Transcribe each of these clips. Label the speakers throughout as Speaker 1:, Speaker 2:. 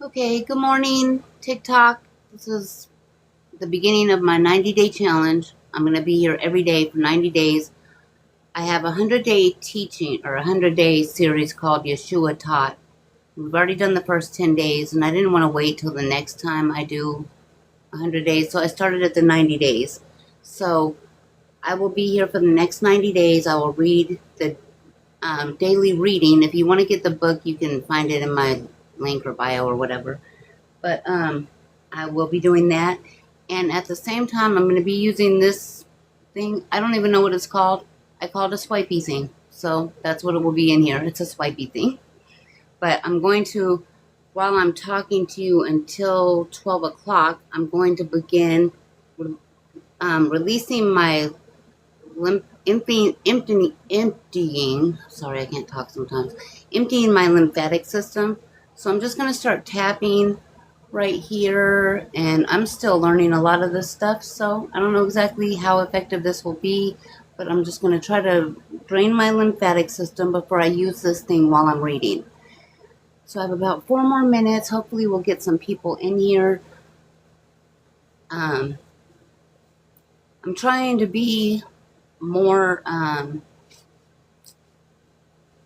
Speaker 1: Okay, good morning, TikTok. This is the beginning of my 90-day challenge. I'm going to be here every day for 90 days. I have a 100-day teaching or a 100-day series called Yeshua Taught. We've already done the first 10 days, and I didn't want to wait till the next time I do 100 days, so I started at the 90 days. So I will be here for the next 90 days. I will read the daily reading. If you want to get the book, you can find it in my link or bio or whatever. But I will be doing that. And at the same time, I'm going to be using this thing. I don't even know what it's called. I call it a swipey thing. So that's what it will be in here. It's a swipey thing. But I'm going to, while I'm talking to you until 12 o'clock, I'm going to begin releasing my emptying, sorry, I can't talk sometimes, emptying my lymphatic system. So I'm just going to start tapping right here, and I'm still learning a lot of this stuff, so I don't know exactly how effective this will be, but I'm just going to try to drain my lymphatic system before I use this thing while I'm reading. So I have about 4 more minutes. Hopefully we'll get some people in here. I'm trying to be more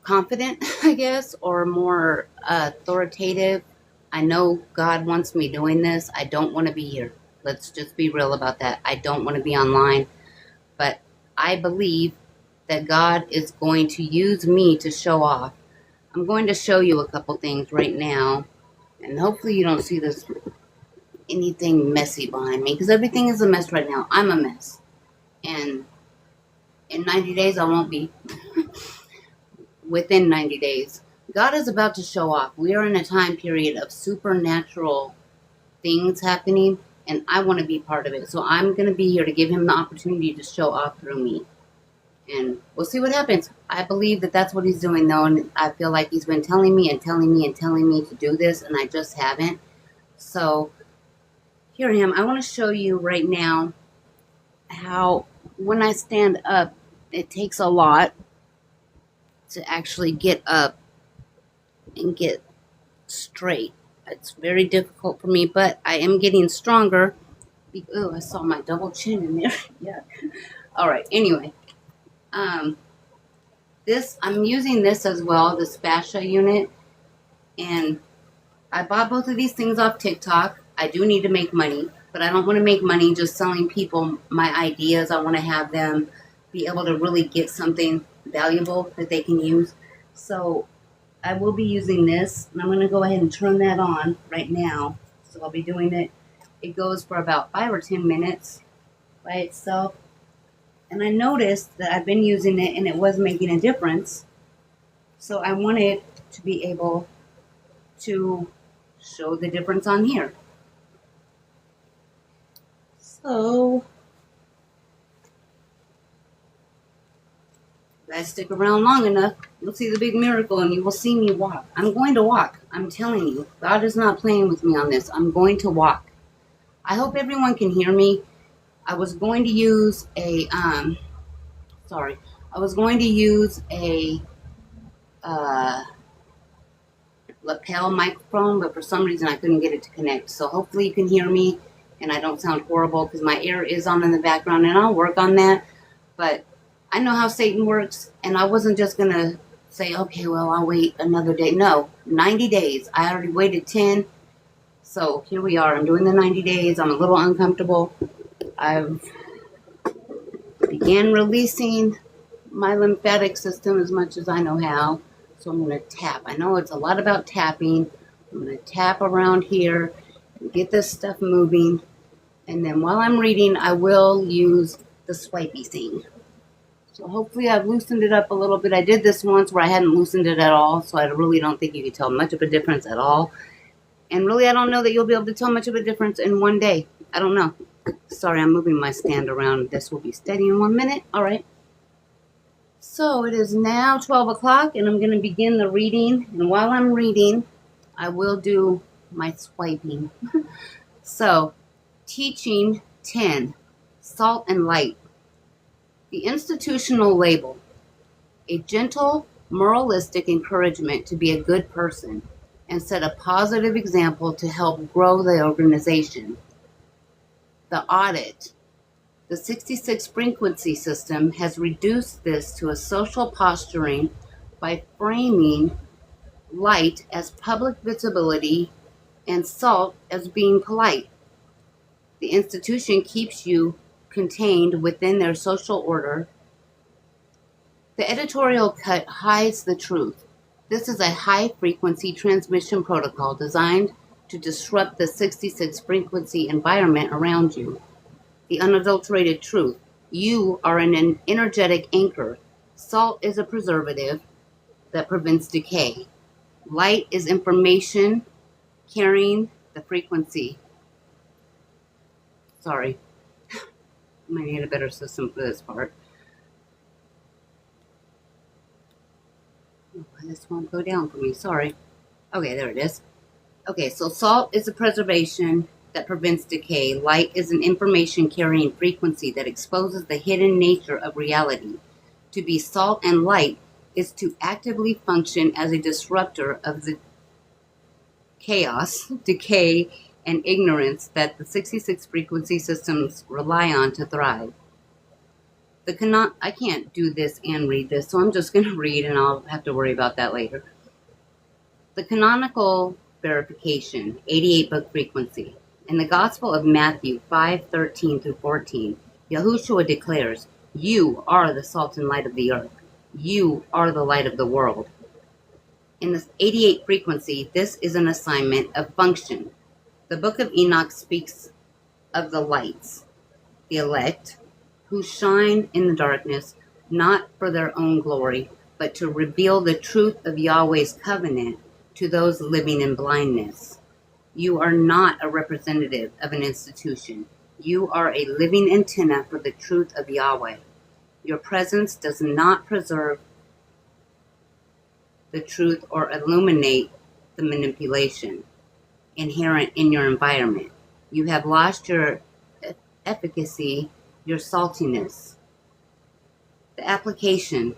Speaker 1: confident, I guess, or more authoritative. I know God wants me doing this. I don't want to be here. Let's just be real about that. I don't want to be online, but I believe that God is going to use me to show off. I'm going to show you a couple things right now, and hopefully you don't see this anything messy behind me, because everything is a mess right now. I'm a mess, and in 90 days I won't be. Within 90 days, God is about to show off. We are in a time period of supernatural things happening, and I want to be part of it. So I'm going to be here to give him the opportunity to show off through me. And we'll see what happens. I believe that that's what he's doing, though, and I feel like he's been telling me and telling me and telling me to do this, and I just haven't. So here I am. I want to show you right now how when I stand up, it takes a lot to actually get up and get straight. It's very difficult for me, but I am getting stronger. Oh, I saw my double chin in there. Yeah. All right. Anyway, I'm using this as well, this fascia unit, and I bought both of these things off TikTok. I do need to make money, but I don't want to make money just selling people my ideas. I want to have them be able to really get something valuable that they can use. So I will be using this, and I'm going to go ahead and turn that on right now. So I'll be doing it. It goes for about 5 or 10 minutes by itself. And I noticed that I've been using it, and it was making a difference. So I wanted to be able to show the difference on here. So if I stick around long enough, you'll see the big miracle, and you will see me walk. I'm going to walk. I'm telling you, God is not playing with me on this. I'm going to walk. I hope everyone can hear me. I was going to use a lapel microphone, but for some reason I couldn't get it to connect. So hopefully you can hear me and I don't sound horrible, because my ear is on in the background, and I'll work on that. But I know how Satan works, and I wasn't just going to say, okay, well, I'll wait another day. No, 90 days. I already waited 10. So here we are. I'm doing the 90 days. I'm a little uncomfortable. I've began releasing my lymphatic system as much as I know how. So I'm going to tap. I know it's a lot about tapping. I'm going to tap around here and get this stuff moving. And then while I'm reading, I will use the swipey thing. So hopefully I've loosened it up a little bit. I did this once where I hadn't loosened it at all, so I really don't think you can tell much of a difference at all. And really, I don't know that you'll be able to tell much of a difference in one day. I don't know. Sorry, I'm moving my stand around. This will be steady in 1 minute. All right. So it is now 12 o'clock, and I'm going to begin the reading. And while I'm reading, I will do my swiping. So, teaching 10, salt and light. The institutional label, a gentle, moralistic encouragement to be a good person, and set a positive example to help grow the organization. The audit. The 66 frequency system has reduced this to a social posturing by framing light as public visibility and salt as being polite. The institution keeps you contained within their social order. The editorial cut hides the truth. This is a high-frequency transmission protocol designed to disrupt the 66 frequency environment around you. The unadulterated truth. You are an energetic anchor. Salt is a preservative that prevents decay. Light is information carrying the frequency. Sorry. I might need a better system for this part. This won't go down for me. Sorry. Okay, there it is. Okay, so salt is a preservation that prevents decay. Light is an information carrying frequency that exposes the hidden nature of reality. To be salt and light is to actively function as a disruptor of the chaos, decay, and ignorance that the 66 frequency systems rely on to thrive. I can't do this and read this, so I'm just going to read and I'll have to worry about that later. The canonical verification, 88 book frequency. In the Gospel of Matthew 5:13 through 14, Yahushua declares, "You are the salt and light of the earth. You are the light of the world." In the 88 frequency, this is an assignment of function. The Book of Enoch speaks of the lights, the elect, who shine in the darkness, not for their own glory, but to reveal the truth of Yahweh's covenant to those living in blindness. You are not a representative of an institution. You are a living antenna for the truth of Yahweh. Your presence does not preserve the truth or illuminate the manipulation inherent in your environment. You have lost your efficacy, your saltiness. The application,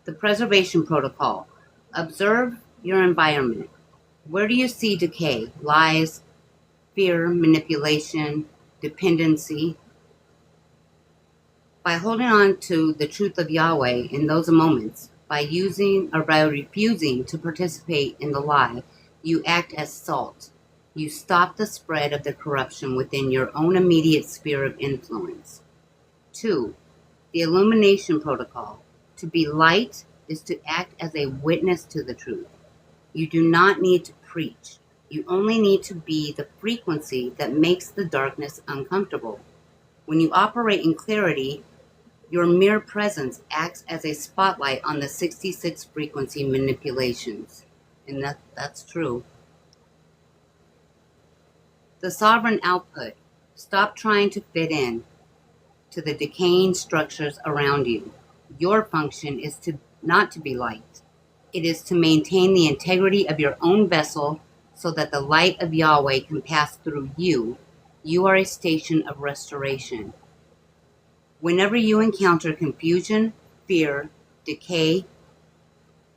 Speaker 1: the preservation protocol. Observe your environment. Where do you see decay, lies, fear, manipulation, dependency? By holding on to the truth of Yahweh in those moments, by refusing to participate in the lie, you act as salt. You stop the spread of the corruption within your own immediate sphere of influence. 2. The illumination protocol. To be light is to act as a witness to the truth. You do not need to preach. You only need to be the frequency that makes the darkness uncomfortable. When you operate in clarity, your mere presence acts as a spotlight on the 66 frequency manipulations. And that's true. The sovereign output. Stop trying to fit in to the decaying structures around you. Your function is not to be light. It is to maintain the integrity of your own vessel so that the light of Yahweh can pass through you. You are a station of restoration. Whenever you encounter confusion, fear, decay,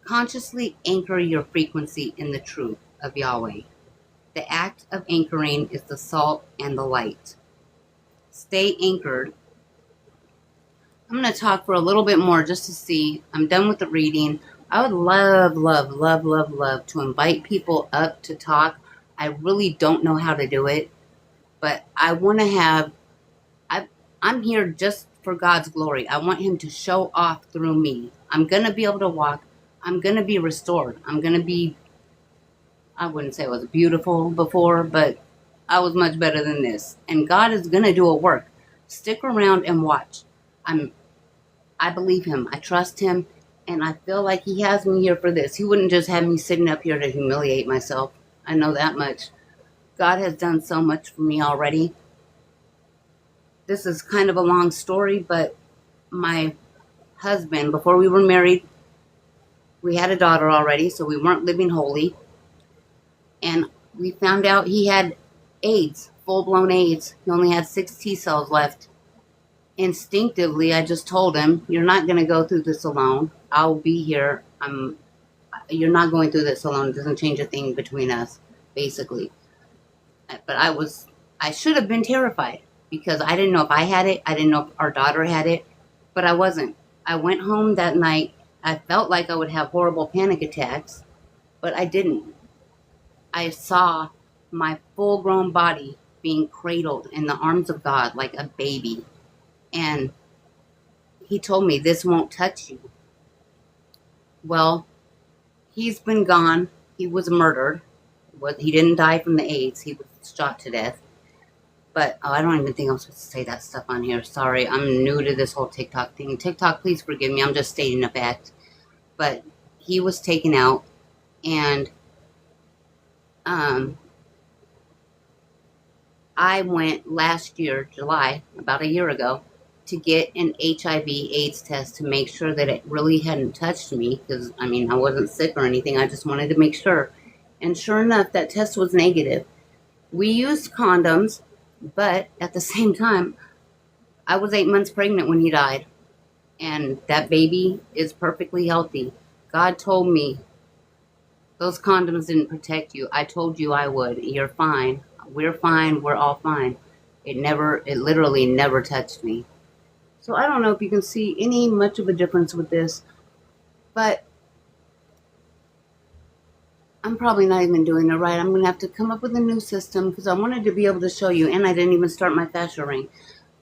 Speaker 1: consciously anchor your frequency in the truth of Yahweh. The act of anchoring is the salt and the light. Stay anchored. I'm going to talk for a little bit more just to see. I'm done with the reading. I would love to invite people up to talk. I really don't know how to do it, but I want to have, I'm here just for God's glory. I want him to show off through me. I'm going to be able to walk. I'm going to be restored. I'm going to be, I wouldn't say I was beautiful before, but I was much better than this. And God is going to do a work. Stick around and watch. I believe him. I trust him. And I feel like he has me here for this. He wouldn't just have me sitting up here to humiliate myself. I know that much. God has done so much for me already. This is kind of a long story, but my husband, before we were married, we had a daughter already, so we weren't living holy. And we found out he had AIDS, full-blown AIDS. He only had 6 T cells left. Instinctively, I just told him, you're not going to go through this alone. I'll be here. you're not going through this alone. It doesn't change a thing between us, basically. But I should have been terrified because I didn't know if I had it. I didn't know if our daughter had it, but I wasn't. I went home that night. I felt like I would have horrible panic attacks, but I didn't. I saw my full grown body being cradled in the arms of God like a baby. And he told me, "This won't touch you." Well, he's been gone. He was murdered. He didn't die from the AIDS. He was shot to death. But I don't even think I'm supposed to say that stuff on here. Sorry, I'm new to this whole TikTok thing. TikTok, please forgive me. I'm just stating a fact. But he was taken out, and um, I went last year, July, about a year ago, to get an HIV/AIDS test to make sure that it really hadn't touched me. Because, I mean, I wasn't sick or anything. I just wanted to make sure. And sure enough, that test was negative. We used condoms, but at the same time, I was 8 months pregnant when he died. And that baby is perfectly healthy. God told me those condoms didn't protect you. I told you I would. You're fine. We're fine. We're all fine. It literally never touched me. So I don't know if you can see any much of a difference with this, but I'm probably not even doing it right. I'm going to have to come up with a new system because I wanted to be able to show you, and I didn't even start my fascia ring.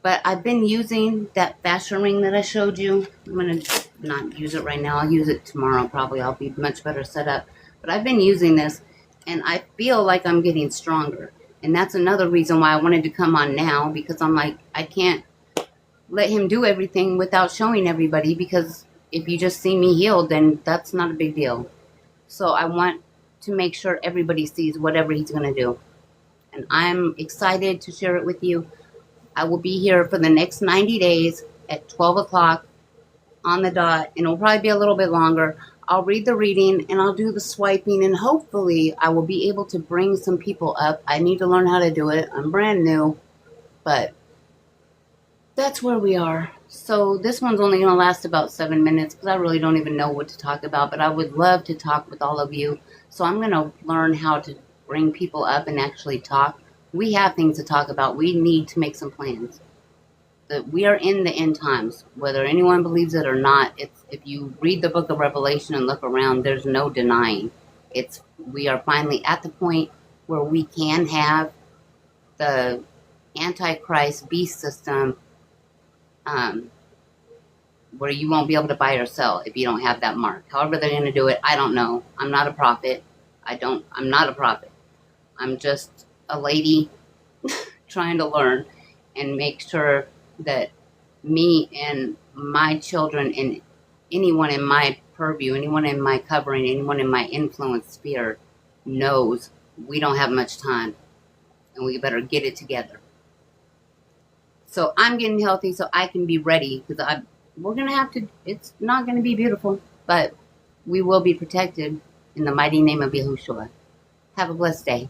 Speaker 1: But I've been using that fascia ring that I showed you. I'm going to not use it right now. I'll use it tomorrow probably. I'll be much better set up. But I've been using this, and I feel like I'm getting stronger. And that's another reason why I wanted to come on now, because I'm like, I can't let him do everything without showing everybody, because if you just see me healed, then that's not a big deal. So I want to make sure everybody sees whatever he's going to do. And I'm excited to share it with you. I will be here for the next 90 days at 12 o'clock on the dot, and it'll probably be a little bit longer. I'll read the reading and I'll do the swiping, and hopefully I will be able to bring some people up. I need to learn how to do it. I'm brand new, but that's where we are. So this one's only going to last about 7 minutes because I really don't even know what to talk about, but I would love to talk with all of you. So I'm going to learn how to bring people up and actually talk. We have things to talk about. We need to make some plans. We are in the end times, whether anyone believes it or not. It's, if you read the book of Revelation and look around, there's no denying. We are finally at the point where we can have the Antichrist beast system, um, where you won't be able to buy or sell if you don't have that mark. However they're going to do it, I don't know. I'm not a prophet. I'm not a prophet. I'm just a lady trying to learn and make sure that me and my children and anyone in my purview, anyone in my covering, anyone in my influence sphere knows we don't have much time and we better get it together. So I'm getting healthy so I can be ready, because we're going to have to, it's not going to be beautiful, but we will be protected in the mighty name of Yahushua. Have a blessed day.